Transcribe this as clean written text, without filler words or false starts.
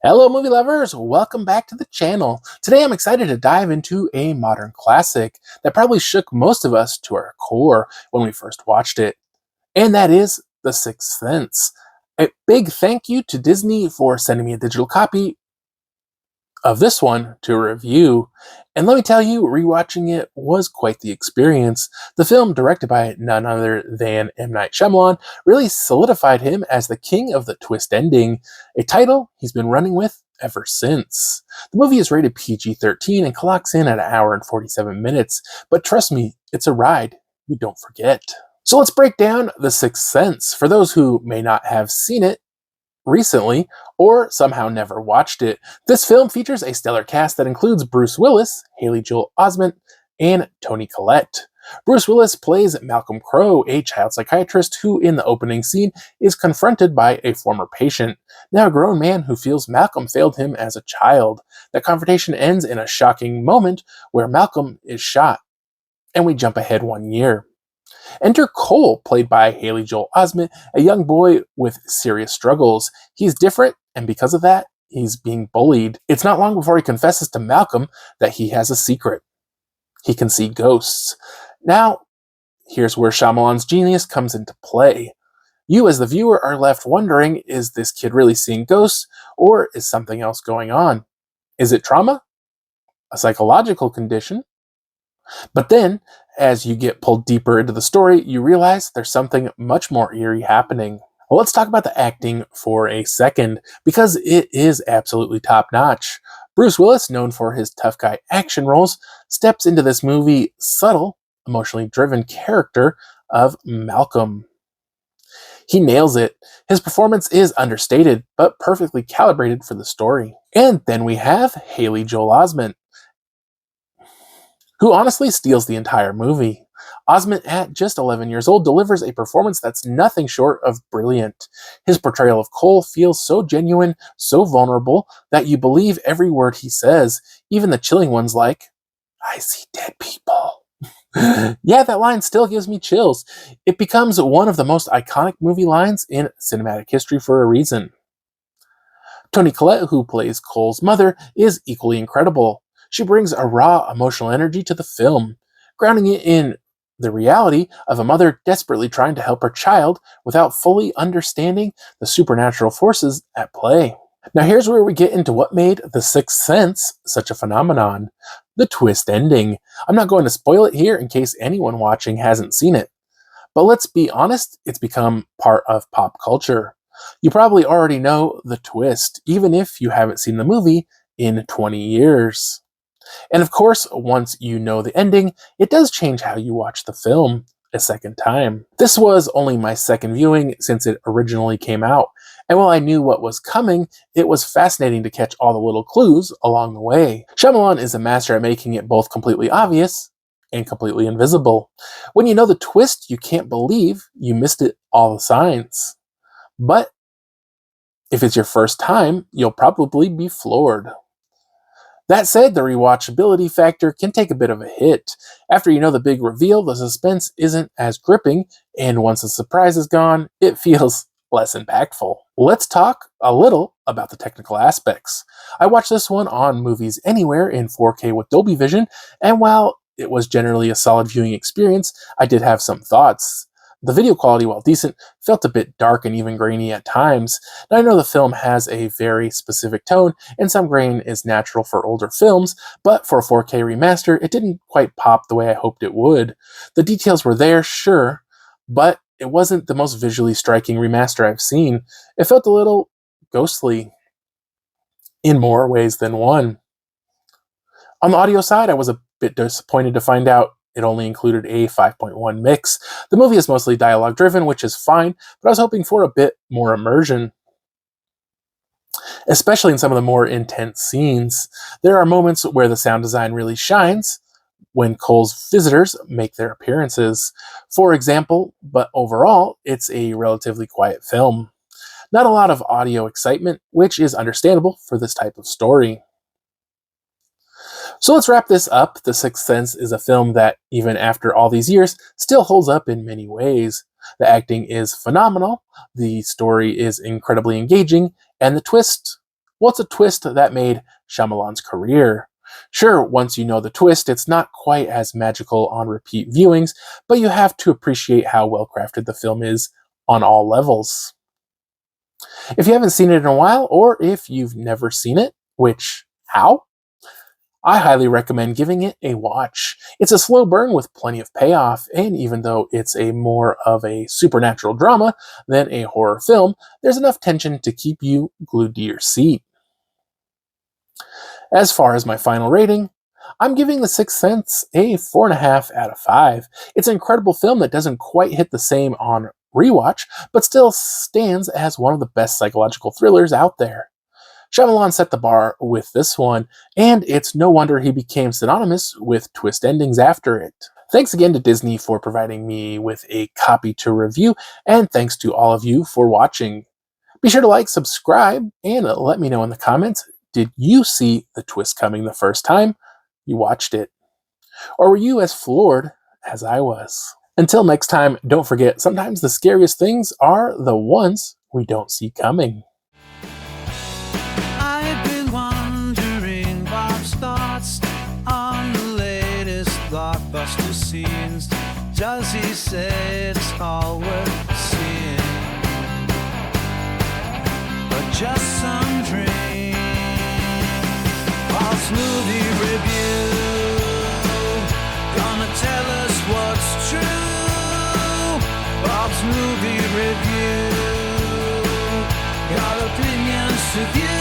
Hello movie lovers, welcome back to the channel. Today I'm excited to dive into a modern classic that probably shook most of us to our core when we first watched it, and that is The Sixth Sense. A big thank you to Disney for sending me a digital copy of this one to review. And let me tell you, rewatching it was quite the experience. The film, directed by none other than M. Night Shyamalan, really solidified him as the king of the twist ending, a title he's been running with ever since. The movie is rated PG-13 and clocks in at an hour and 47 minutes, but trust me, it's a ride you don't forget. So let's break down The Sixth Sense. For those who may not have seen it recently, or somehow never watched it, this film features a stellar cast that includes Bruce Willis, Haley Joel Osment, and Toni Collette. Bruce Willis plays Malcolm Crowe, a child psychiatrist who, in the opening scene, is confronted by a former patient, now a grown man who feels Malcolm failed him as a child. That confrontation ends in a shocking moment where Malcolm is shot, and we jump ahead 1 year. Enter Cole, played by Haley Joel Osment, a young boy with serious struggles. He's different, and because of that, he's being bullied. It's not long before he confesses to Malcolm that he has a secret. He can see ghosts. Now, here's where Shyamalan's genius comes into play. You, as the viewer, are left wondering, is this kid really seeing ghosts, or is something else going on? Is it trauma? A psychological condition? But then, as you get pulled deeper into the story, you realize there's something much more eerie happening. Well, let's talk about the acting for a second, because it is absolutely top-notch. Bruce Willis, known for his tough guy action roles, steps into this movie subtle, emotionally driven character of Malcolm. He nails it. His performance is understated, but perfectly calibrated for the story. And then we have Haley Joel Osment, who honestly steals the entire movie. Osment, at just 11 years old, delivers a performance that's nothing short of brilliant. His portrayal of Cole feels so genuine, so vulnerable, that you believe every word he says, even the chilling ones like, "I see dead people." Yeah, that line still gives me chills. It becomes one of the most iconic movie lines in cinematic history for a reason. Toni Collette, who plays Cole's mother, is equally incredible. She brings a raw emotional energy to the film, grounding it in the reality of a mother desperately trying to help her child without fully understanding the supernatural forces at play. Now here's where we get into what made The Sixth Sense such a phenomenon: the twist ending. I'm not going to spoil it here in case anyone watching hasn't seen it, but let's be honest, it's become part of pop culture. You probably already know the twist, even if you haven't seen the movie in 20 years. And of course, once you know the ending, it does change how you watch the film a second time. This was only my second viewing since it originally came out, and while I knew what was coming, it was fascinating to catch all the little clues along the way. Shyamalan is a master at making it both completely obvious and completely invisible. When you know the twist, you can't believe you missed it all the signs. But if it's your first time, you'll probably be floored. That said, the rewatchability factor can take a bit of a hit. After you know the big reveal, the suspense isn't as gripping, and once the surprise is gone, it feels less impactful. Let's talk a little about the technical aspects. I watched this one on Movies Anywhere in 4K with Dolby Vision, and while it was generally a solid viewing experience, I did have some thoughts. The video quality, while decent, felt a bit dark and even grainy at times. Now, I know the film has a very specific tone, and some grain is natural for older films, but for a 4K remaster, it didn't quite pop the way I hoped it would. The details were there, sure, but it wasn't the most visually striking remaster I've seen. It felt a little ghostly in more ways than one. On the audio side, I was a bit disappointed to find out it only included a 5.1 mix. The movie is mostly dialogue driven, which is fine, but I was hoping for a bit more immersion, especially in some of the more intense scenes. There are moments where the sound design really shines when Cole's visitors make their appearances, for example, but overall, it's a relatively quiet film. Not a lot of audio excitement, which is understandable for this type of story. So let's wrap this up. The Sixth Sense is a film that, even after all these years, still holds up in many ways. The acting is phenomenal, the story is incredibly engaging, and the twist, well, it's a twist that made Shyamalan's career. Sure, once you know the twist, it's not quite as magical on repeat viewings, but you have to appreciate how well crafted the film is on all levels. If you haven't seen it in a while, or if you've never seen it, which, how? I highly recommend giving it a watch. It's a slow burn with plenty of payoff, and even though it's a more of a supernatural drama than a horror film, there's enough tension to keep you glued to your seat. As far as my final rating, I'm giving The Sixth Sense a 4.5 out of 5. It's an incredible film that doesn't quite hit the same on rewatch, but still stands as one of the best psychological thrillers out there. Shyamalan set the bar with this one, and it's no wonder he became synonymous with twist endings after it. Thanks again to Disney for providing me with a copy to review, and thanks to all of you for watching. Be sure to like, subscribe, and let me know in the comments, did you see the twist coming the first time you watched it? Or were you as floored as I was? Until next time, don't forget, sometimes the scariest things are the ones we don't see coming. I've been wondering Bob's thoughts on the latest blockbuster scenes. Does he say it's all worth seeing? Or just some dream? Bob's movie review, gonna tell us what's true. Bob's movie review, got opinions to view.